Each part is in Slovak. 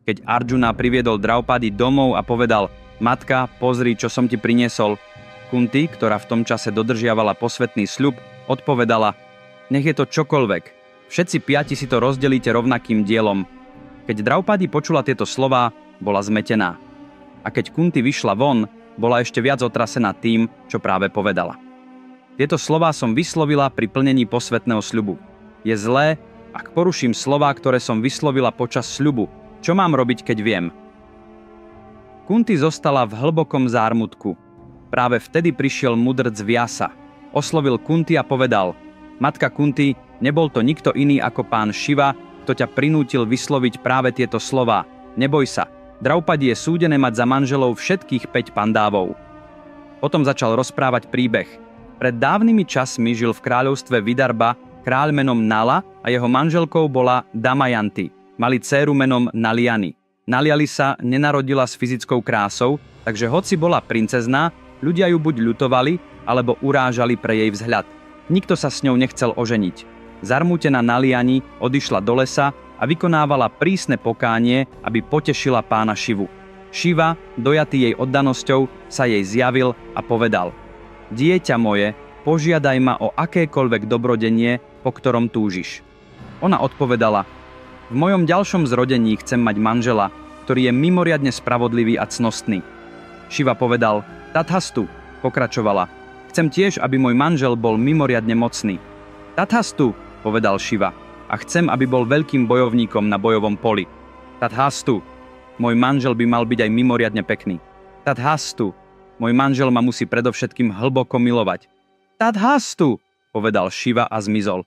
Keď Arjuna priviedol Draupadi domov a povedal: Matka, pozri, čo som ti priniesol. Kunti, ktorá v tom čase dodržiavala posvätný sľub, odpovedala: Nech je to čokoľvek. Všetci 5 si to rozdelíte rovnakým dielom. Keď Draupadi počula tieto slová, bola zmetená. A keď Kunti vyšla von, bola ešte viac otrasená tým, čo práve povedala. Tieto slová som vyslovila pri plnení posvätného sľubu. Je zlé, ak poruším slová, ktoré som vyslovila počas sľubu. Čo mám robiť, keď viem? Kunti zostala v hlbokom zármutku. Práve vtedy prišiel mudrc Vyasa. Oslovil Kunti a povedal: Matka Kunti, nebol to nikto iný ako pán Šiva, kto ťa prinútil vysloviť práve tieto slová. Neboj sa, Draupadi je súdené mať za manželov všetkých 5 pandávov. Potom začal rozprávať príbeh. Pred dávnymi časmi žil v kráľovstve Vidarbha kráľ menom Nala a jeho manželkou bola Damayanti. Mali dcéru menom Naliani. Naliali sa nenarodila s fyzickou krásou, takže hoci bola princezná, ľudia ju buď ľutovali, alebo urážali pre jej vzhľad. Nikto sa s ňou nechcel oženiť. Zarmútená Naliani odišla do lesa a vykonávala prísne pokánie, aby potešila pána Šivu. Šiva, dojatý jej oddanosťou, sa jej zjavil a povedal: Dieťa moje, požiadaj ma o akékoľvek dobrodenie, po ktorom túžiš. Ona odpovedala: V mojom ďalšom zrodení chcem mať manžela, ktorý je mimoriadne spravodlivý a cnostný. Šiva povedal: Tathastu, pokračovala. Chcem tiež, aby môj manžel bol mimoriadne mocný. Tathastu, povedal Šiva. A chcem, aby bol veľkým bojovníkom na bojovom poli. Tathastu, môj manžel by mal byť aj mimoriadne pekný. Tathastu, môj manžel ma musí predovšetkým hlboko milovať. Tathastu, povedal Šiva a zmizol.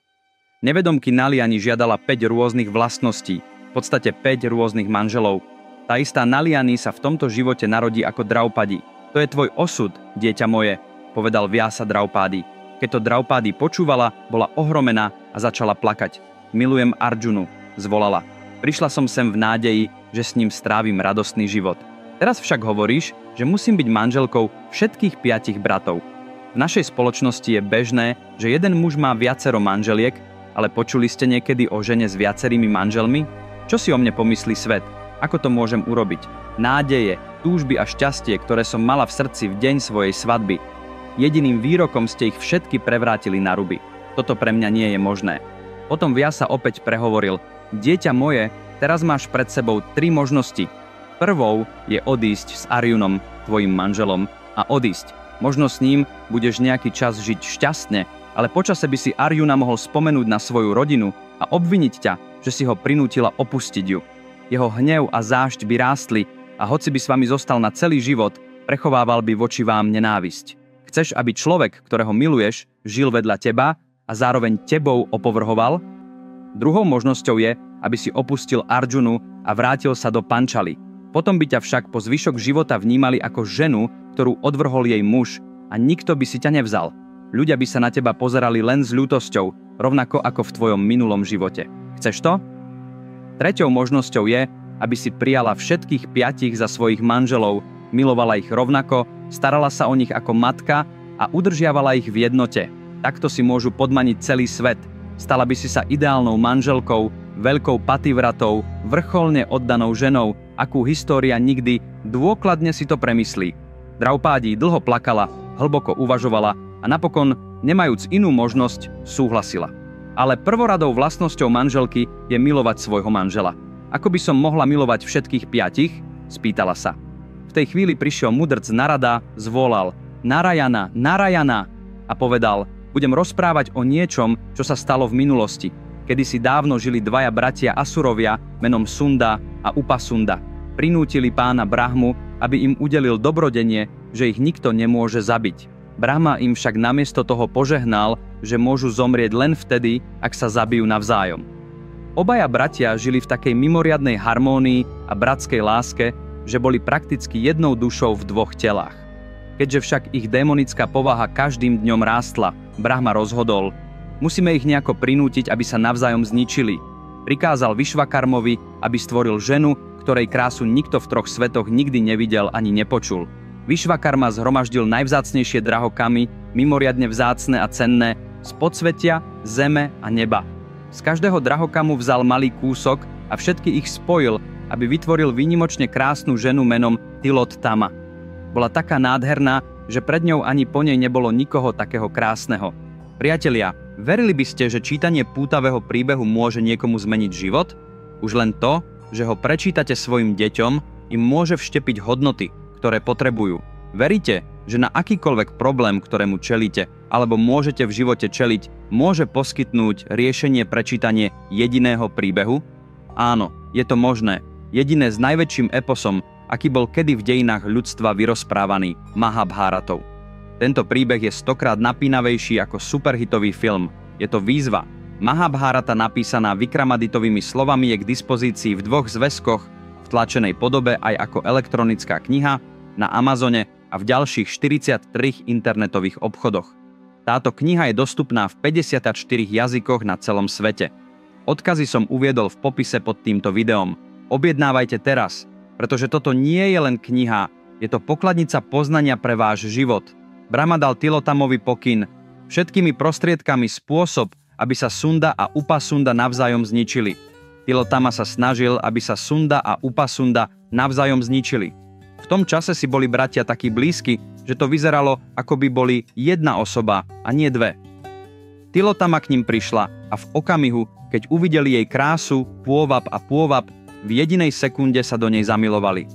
Nevedomky Naliani žiadala 5 rôznych vlastností, v podstate 5 rôznych manželov. Tá istá Naliani sa v tomto živote narodí ako Draupadi. To je tvoj osud, dieťa moje, povedal Vyasa Draupadi. Keď to Draupadi počúvala, bola ohromená a začala plakať. Milujem Arjunu, zvolala. Prišla som sem v nádeji, že s ním strávim radostný život. Teraz však hovoríš, že musím byť manželkou všetkých 5 bratov. V našej spoločnosti je bežné, že jeden muž má viacero manželiek, ale počuli ste niekedy o žene s viacerými manželmi? Čo si o mne pomyslí svet? Ako to môžem urobiť? Nádeje, túžby a šťastie, ktoré som mala v srdci v deň svojej svadby. Jediným výrokom ste ich všetky prevrátili na ruby. Toto pre mňa nie je možné. Potom Vyasa opäť prehovoril: Dieťa moje, teraz máš pred sebou 3 možnosti. Prvou je odísť s Arjunom, tvojim manželom, a odísť. Možno s ním budeš nejaký čas žiť šťastne, ale počase by si Arjuna mohol spomenúť na svoju rodinu a obviniť ťa, že si ho prinútila opustiť ju. Jeho hnev a zášť by rástli a hoci by s vami zostal na celý život, prechovával by voči vám nenávisť. Chceš, aby človek, ktorého miluješ, žil vedľa teba a zároveň tebou opovrhoval? Druhou možnosťou je, aby si opustil Arjunu a vrátil sa do Pančali. Potom by ťa však po zvyšok života vnímali ako ženu, ktorú odvrhol jej muž, a nikto by si ťa nevzal. Ľudia by sa na teba pozerali len s ľútosťou, rovnako ako v tvojom minulom živote. Chceš to? Treťou možnosťou je, aby si prijala všetkých 5 za svojich manželov, milovala ich rovnako, starala sa o nich ako matka a udržiavala ich v jednote. Takto si môžu podmaniť celý svet. Stala by si sa ideálnou manželkou, veľkou pativratou, vrcholne oddanou ženou, akú história nikdy, dôkladne si to premyslí. Draupadi dlho plakala, hlboko uvažovala a napokon, nemajúc inú možnosť, súhlasila. Ale prvoradou vlastnosťou manželky je milovať svojho manžela. Ako by som mohla milovať všetkých 5? Spýtala sa. V tej chvíli prišiel mudrc Narada, zvolal: Narayana, Narayana, a povedal: Budem rozprávať o niečom, čo sa stalo v minulosti. Kedysi dávno žili 2 bratia Asurovia menom Sunda a Upasunda. Prinútili pána Brahmu, aby im udelil dobrodenie, že ich nikto nemôže zabiť. Brahma im však namiesto toho požehnal, že môžu zomrieť len vtedy, ak sa zabijú navzájom. Obaja bratia žili v takej mimoriadnej harmónii a bratskej láske, že boli prakticky jednou dušou v 2 telách. Keďže však ich démonická povaha každým dňom rástla, Brahma rozhodol: musíme ich nejako prinútiť, aby sa navzájom zničili. Prikázal Višvakarmovi, aby stvoril ženu, ktorej krásu nikto v 3 svetoch nikdy nevidel ani nepočul. Višvakarma zhromaždil najvzácnejšie drahokamy, mimoriadne vzácne a cenné, z podsvetia, zeme a neba. Z každého drahokamu vzal malý kúsok a všetky ich spojil, aby vytvoril výnimočne krásnu ženu menom Tilottama. Bola taká nádherná, že pred ňou ani po nej nebolo nikoho takého krásneho. Priatelia, verili by ste, že čítanie pútavého príbehu môže niekomu zmeniť život? Už len to, že ho prečítate svojim deťom, im môže vštepiť hodnoty, ktoré potrebujú. Veríte, že na akýkoľvek problém, ktorému čelíte, alebo môžete v živote čeliť, môže poskytnúť riešenie prečítanie jediného príbehu? Áno, je to možné. Jediné s najväčším eposom, aký bol kedy v dejinách ľudstva vyrozprávaný, Mahabháratou. Tento príbeh je 100-krát napínavejší ako superhitový film. Je to výzva. Mahabhárata napísaná Vikramaditovými slovami je k dispozícii v 2 zväzkoch, v tlačenej podobe aj ako elektronická kniha, na Amazone a v ďalších 43 internetových obchodoch. Táto kniha je dostupná v 54 jazykoch na celom svete. Odkazy som uviedol v popise pod týmto videom. Objednávajte teraz, pretože toto nie je len kniha, je to pokladnica poznania pre váš život. Brahma dal Tilottamovi pokyn, všetkými prostriedkami spôsob, aby sa Sunda a Upasunda navzájom zničili. Tilottama sa snažil, aby sa Sunda a Upasunda navzájom zničili. V tom čase si boli bratia takí blízki, že to vyzeralo, ako by boli jedna osoba a nie 2. Tilottama k ním prišla a v okamihu, keď uvideli jej krásu, pôvab a pôvab, v jedinej sekunde sa do nej zamilovali.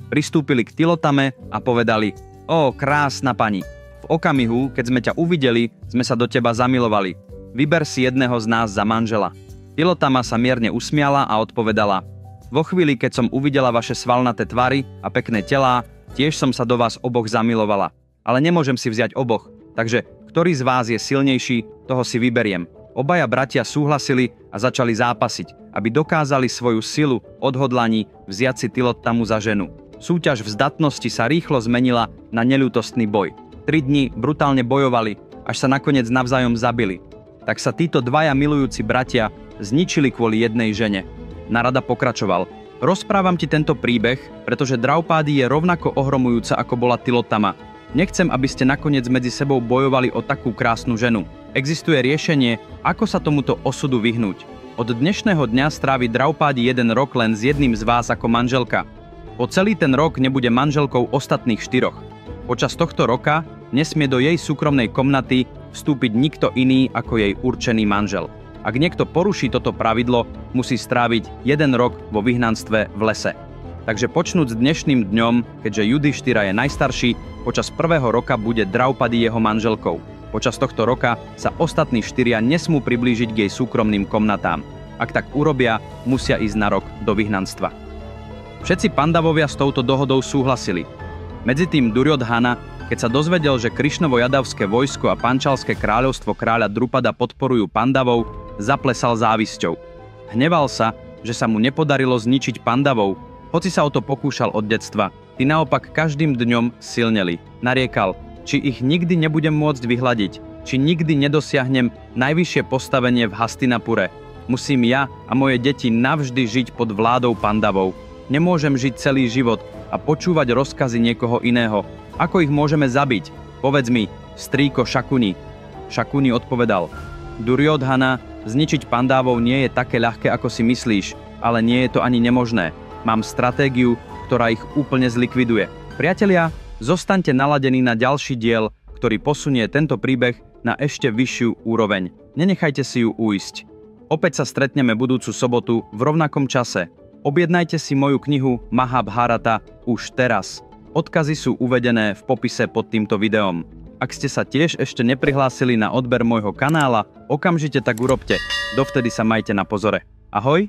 Pristúpili k Tilottame a povedali: Ó, krásna pani, v okamihu, keď sme ťa uvideli, sme sa do teba zamilovali. Vyber si jedného z nás za manžela. Tilottama sa mierne usmiala a odpovedala: Vo chvíli, keď som uvidela vaše svalnaté tvary a pekné telá, tiež som sa do vás oboch zamilovala. Ale nemôžem si vziať oboch, takže ktorý z vás je silnejší, toho si vyberiem. Obaja bratia súhlasili a začali zápasiť, aby dokázali svoju silu, odhodlaní vziať si Tilottamu za ženu. Súťaž v zdatnosti sa rýchlo zmenila na neľútostný boj. 3 dni brutálne bojovali, až sa nakoniec navzájom zabili. Tak sa títo dvaja milujúci bratia zničili kvôli jednej žene. Narada pokračoval: Rozprávam ti tento príbeh, pretože Draupadi je rovnako ohromujúca, ako bola Tilottama. Nechcem, aby ste nakoniec medzi sebou bojovali o takú krásnu ženu. Existuje riešenie, ako sa tomuto osudu vyhnúť. Od dnešného dňa strávi Draupadi 1 rok len s jedným z vás ako manželka. Po celý ten rok nebude manželkou ostatných 4. Počas tohto roka nesmie do jej súkromnej komnaty vstúpiť nikto iný ako jej určený manžel. Ak niekto poruší toto pravidlo, musí stráviť 1 rok vo vyhnanstve v lese. Takže počnúc s dnešným dňom, keďže Judhištira je najstarší, počas 1. roka bude Draupadi jeho manželkou. Počas tohto roka sa ostatní 4 nesmú priblížiť k jej súkromným komnatám. Ak tak urobia, musia ísť na rok do vyhnanstva. Všetci Pandavovia s touto dohodou súhlasili. Medzitým Duryodhana, keď sa dozvedel, že Krišnovo-Jadavské vojsko a Pančalské kráľovstvo kráľa Drupada podporujú Pandavov, zaplesal závisťou. Hneval sa, že sa mu nepodarilo zničiť Pandavov, hoci sa o to pokúšal od detstva. Tí naopak každým dňom silneli. Nariekal: či ich nikdy nebudem môcť vyhľadiť, či nikdy nedosiahnem najvyššie postavenie v Hastinapure. Musím ja a moje deti navždy žiť pod vládou Pandavov. Nemôžem žiť celý život a počúvať rozkazy niekoho iného. Ako ich môžeme zabiť? Povedz mi, strýko Šakuni. Šakuni odpovedal: Duryodhana, zničiť Pandavov nie je také ľahké, ako si myslíš, ale nie je to ani nemožné. Mám stratégiu, ktorá ich úplne zlikviduje. Priatelia, zostaňte naladení na ďalší diel, ktorý posunie tento príbeh na ešte vyššiu úroveň. Nenechajte si ju ujsť. Opäť sa stretneme budúcu sobotu v rovnakom čase. Objednajte si moju knihu Mahabhárata už teraz. Odkazy sú uvedené v popise pod týmto videom. Ak ste sa tiež ešte neprihlásili na odber môjho kanála, okamžite tak urobte. Dovtedy sa majte na pozore. Ahoj!